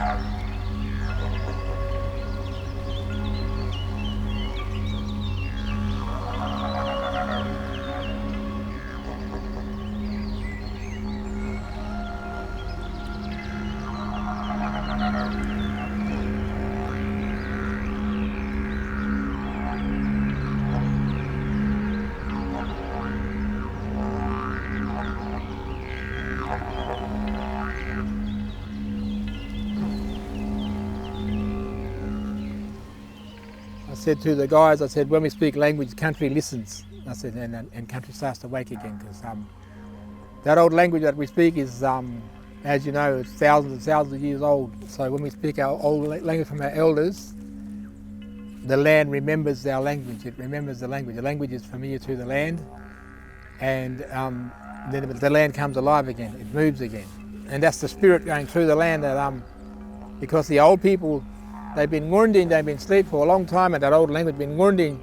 I said to the guys, I said, when we speak language, country listens. I said, and country starts to wake again, because that old language that we speak is, as you know, it's thousands and thousands of years old. So when we speak our old language from our elders, the land remembers our language. It remembers the language. The language is familiar to the land, and then the land comes alive again. It moves again, and that's the spirit going through the land. That because the old people, they've been wounding, they've been asleep for a long time, and that old language has been wounding.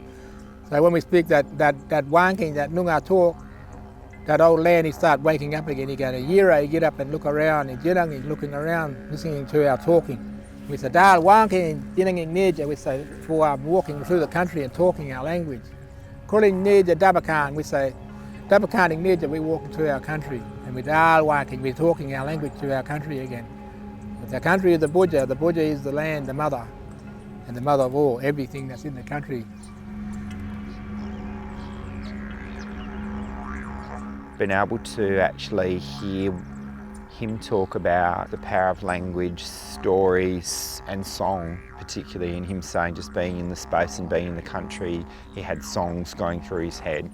So when we speak that Wangkiny, that Noongar talk, that old land, he start waking up again. He go to Yira, he get up and look around, and Jirang, he's looking around, listening to our talking. We say, Dal Wangkiny, Jirang Nija, we say, for walking through the country and talking our language. Kooliny Nija Debakarn, we say, Debakarn Nija, we walking through our country. And with Dal Wangkiny, we're talking our language to our country again. The country is the Boodja. The Boodja is the land, the mother, and the mother of all, everything that's in the country. Been able to actually hear him talk about the power of language, stories and song, particularly, and him saying just being in the space and being in the country, he had songs going through his head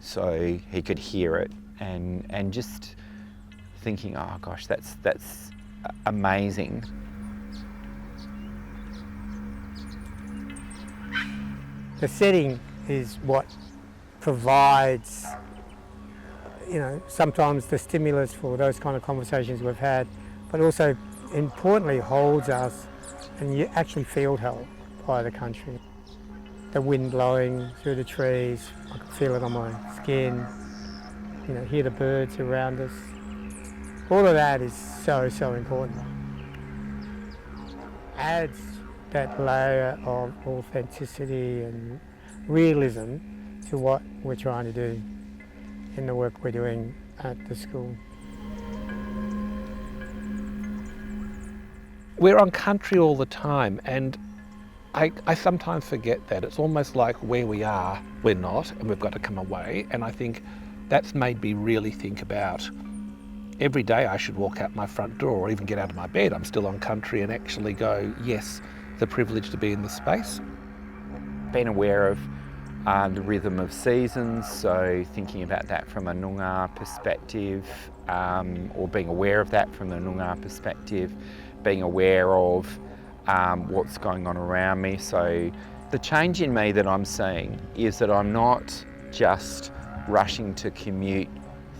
so he could hear it, and just thinking, oh gosh, that's amazing. The setting is what provides, sometimes the stimulus for those kind of conversations we've had, but also importantly holds us, and you actually feel held by the country. The wind blowing through the trees, I can feel it on my skin, hear the birds around us. All of that is so important. Adds that layer of authenticity and realism to what we're trying to do in the work we're doing at the school. We're on country all the time, and I sometimes forget that. It's almost like where we are, we're not, and we've got to come away. And I think that's made me really think about every day I should walk out my front door or even get out of my bed. I'm still on country, and actually go, yes, the privilege to be in the space. Being aware of the rhythm of seasons, so thinking about that from a Noongar perspective, or being aware of that from a Noongar perspective, being aware of what's going on around me. So the change in me that I'm seeing is that I'm not just rushing to commute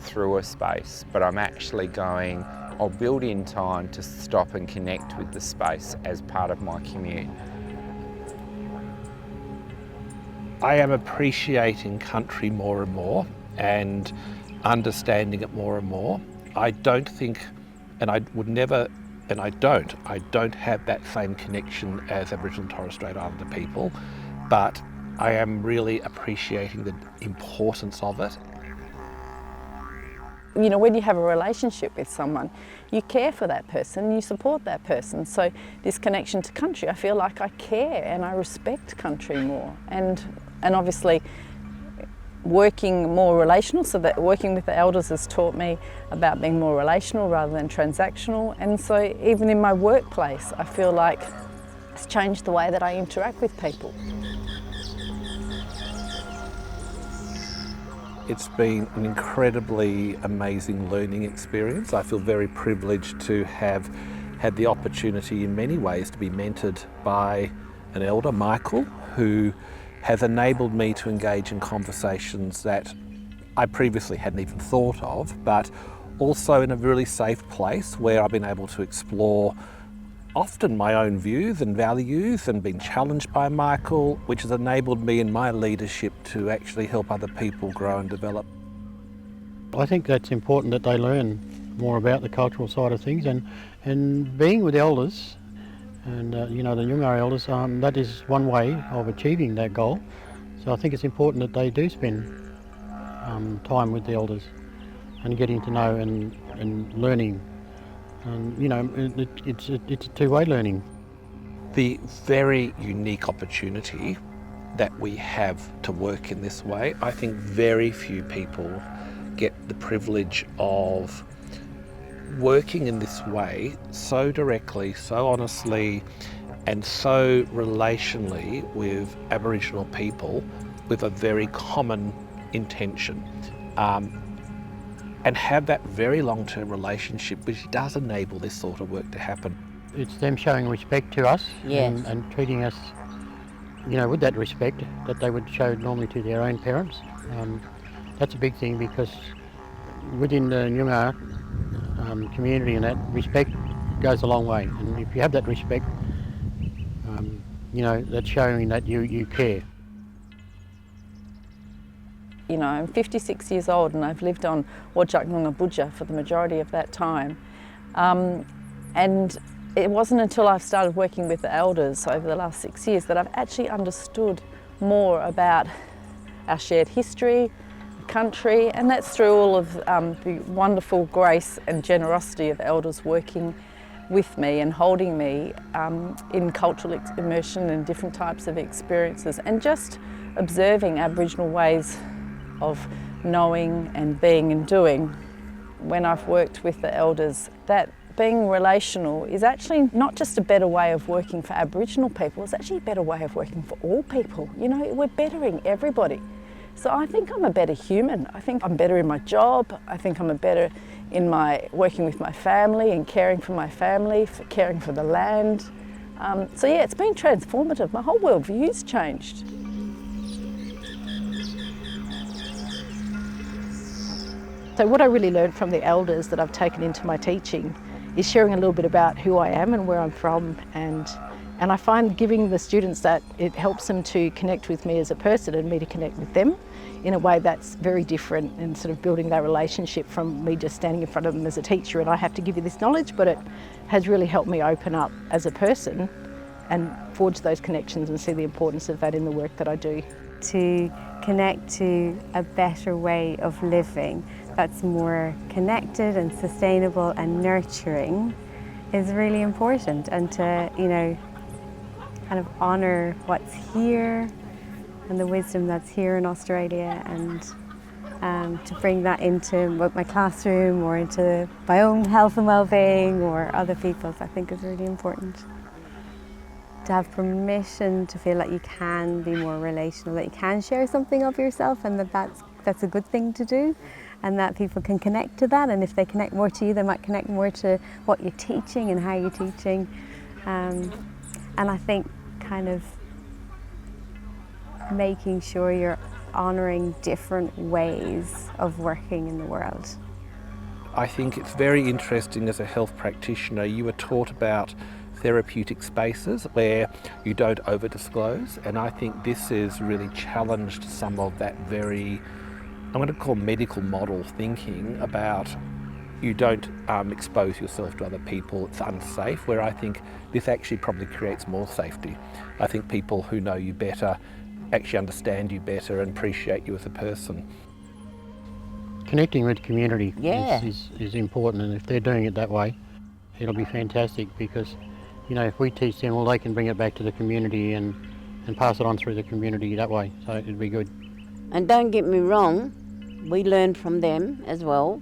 through a space, but I'm actually going, I'll build in time to stop and connect with the space as part of my commute. I am appreciating country more and more and understanding it more and more. I don't think, and I would never, and I don't have that same connection as Aboriginal and Torres Strait Islander people, but I am really appreciating the importance of it. When you have a relationship with someone, you care for that person, you support that person. So this connection to country, I feel like I care and I respect country more. And obviously working more relational, so that working with the elders has taught me about being more relational rather than transactional. And so even in my workplace, I feel like it's changed the way that I interact with people. It's been an incredibly amazing learning experience. I feel very privileged to have had the opportunity in many ways to be mentored by an elder, Michael, who has enabled me to engage in conversations that I previously hadn't even thought of, but also in a really safe place where I've been able to explore often my own views and values and been challenged by Michael, which has enabled me in my leadership to actually help other people grow and develop. I think that's important that they learn more about the cultural side of things, and being with elders, and you know, the Nyoongar Elders, that is one way of achieving that goal. So I think it's important that they do spend time with the elders and getting to know and learning. And you know, it's a two-way learning. The very unique opportunity that we have to work in this way, I think very few people get the privilege of working in this way so directly, so honestly, and so relationally with Aboriginal people with a very common intention. And have that very long-term relationship, which does enable this sort of work to happen. It's them showing respect to us, Yes. and treating us, you know, with that respect that they would show normally to their own parents. That's a big thing, because within the Nyoongar community, and that respect goes a long way. And if you have that respect, you know, that's showing that you care. You know, I'm 56 years old and I've lived on Boodja for the majority of that time. And it wasn't until I've started working with the elders over the last 6 years that I've actually understood more about our shared history, the country, and that's through all of the wonderful grace and generosity of elders working with me and holding me in cultural immersion and different types of experiences, and just observing Aboriginal ways of knowing and being and doing. When I've worked with the elders, that being relational is actually not just a better way of working for Aboriginal people, it's actually a better way of working for all people. You know, we're bettering everybody. So I think I'm a better human. I think I'm better in my job. I think I'm a better in my working with my family and caring for my family, for caring for the land. So yeah, it's been transformative. My whole worldview's changed. So what I really learned from the elders that I've taken into my teaching is sharing a little bit about who I am and where I'm from, and I find giving the students that it helps them to connect with me as a person and me to connect with them in a way that's very different, and sort of building that relationship from me just standing in front of them as a teacher and I have to give you this knowledge, but it has really helped me open up as a person and forge those connections and see the importance of that in the work that I do. To connect to a better way of living that's more connected and sustainable and nurturing is really important, and to, you know, kind of honour what's here and the wisdom that's here in Australia, and to bring that into my classroom or into my own health and well-being or other people's, I think is really important. To have permission to feel like you can be more relational, that you can share something of yourself, and that's a good thing to do, and that people can connect to that, and if they connect more to you, they might connect more to what you're teaching and how you're teaching. And I think kind of making sure you're honouring different ways of working in the world. I think it's very interesting as a health practitioner, you were taught about therapeutic spaces where you don't over-disclose, and I think this has really challenged some of that very, I'm going to call medical model thinking about you don't expose yourself to other people, it's unsafe, where I think this actually probably creates more safety. I think people who know you better actually understand you better and appreciate you as a person. Connecting with community Yeah. is important, and if they're doing it that way, it'll be fantastic, because you know, if we teach them, well, they can bring it back to the community and pass it on through the community that way, so it'd be good. And don't get me wrong, we learn from them as well.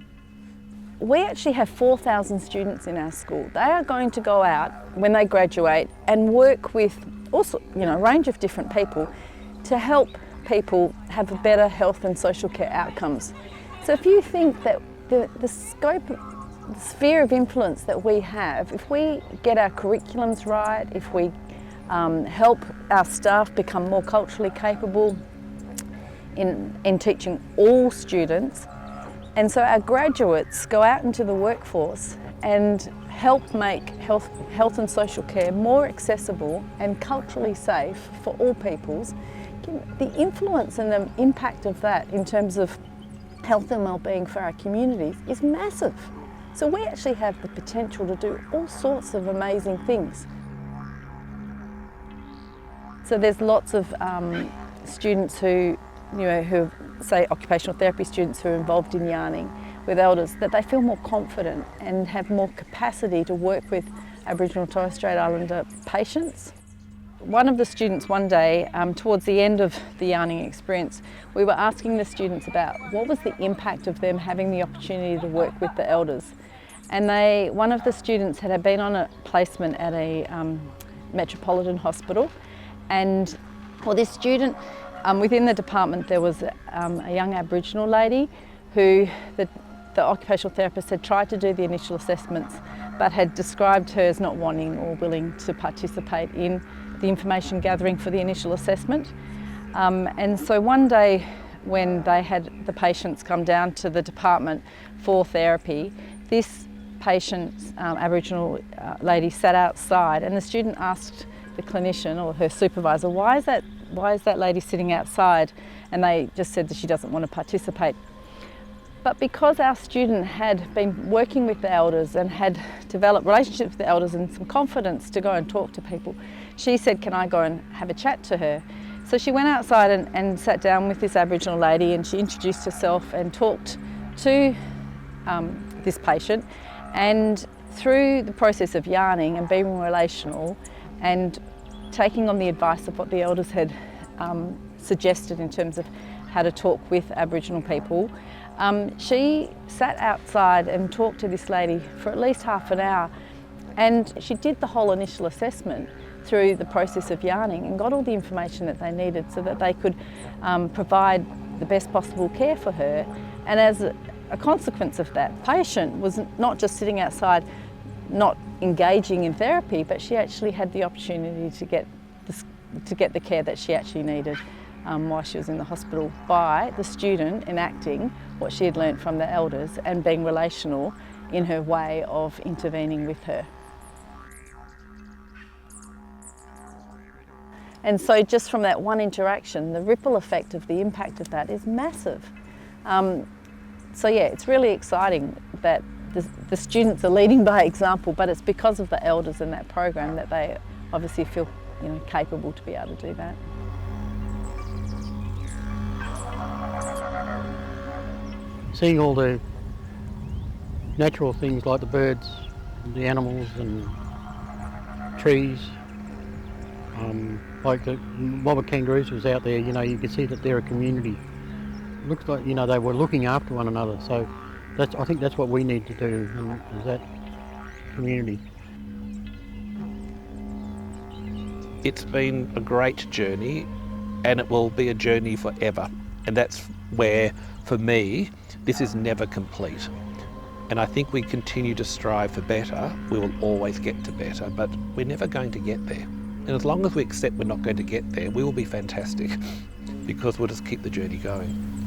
We actually have 4,000 students in our school. They are going to go out when they graduate and work with also, you know, a range of different people to help people have better health and social care outcomes. So if you think that the scope, the sphere of influence that we have, if we get our curriculums right, if we help our staff become more culturally capable in teaching all students, and so our graduates go out into the workforce and help make health and social care more accessible and culturally safe for all peoples, the influence and the impact of that in terms of health and well-being for our communities is massive. So we actually have the potential to do all sorts of amazing things. So there's lots of students who, who say occupational therapy students who are involved in yarning with elders, that they feel more confident and have more capacity to work with Aboriginal and Torres Strait Islander patients. One of the students one day, towards the end of the yarning experience, we were asking the students about what was the impact of them having the opportunity to work with the elders. And one of the students had been on a placement at a metropolitan hospital, and this student, within the department there was a young Aboriginal lady who the occupational therapist had tried to do the initial assessments but had described her as not wanting or willing to participate in the information gathering for the initial assessment. And so one day when they had the patients come down to the department for therapy, this patient's Aboriginal lady sat outside, and the student asked the clinician or her supervisor, why is that lady sitting outside? And they just said that she doesn't want to participate. But because our student had been working with the elders and had developed relationships with the elders and some confidence to go and talk to people, she said, can I go and have a chat to her? So she went outside and sat down with this Aboriginal lady, and she introduced herself and talked to this patient. And through the process of yarning and being relational and taking on the advice of what the elders had suggested in terms of how to talk with Aboriginal people, she sat outside and talked to this lady for at least half an hour, and she did the whole initial assessment through the process of yarning and got all the information that they needed so that they could provide the best possible care for her. And as a consequence of that, patient was not just sitting outside not engaging in therapy, but she actually had the opportunity to get the care that she actually needed while she was in the hospital by the student enacting what she had learnt from the elders and being relational in her way of intervening with her. And so just from that one interaction, the ripple effect of the impact of that is massive. So yeah, it's really exciting that the students are leading by example, but it's because of the elders in that program that they obviously feel capable to be able to do that. Seeing all the natural things like the birds, the animals and trees, like the mob of kangaroos was out there, you could see that they're a community. It looks like, they were looking after one another. So I think that's what we need to do, is that community. It's been a great journey, and it will be a journey forever. And that's where, for me, this is never complete. And I think we continue to strive for better. We will always get to better, but we're never going to get there. And as long as we accept we're not going to get there, we will be fantastic because we'll just keep the journey going.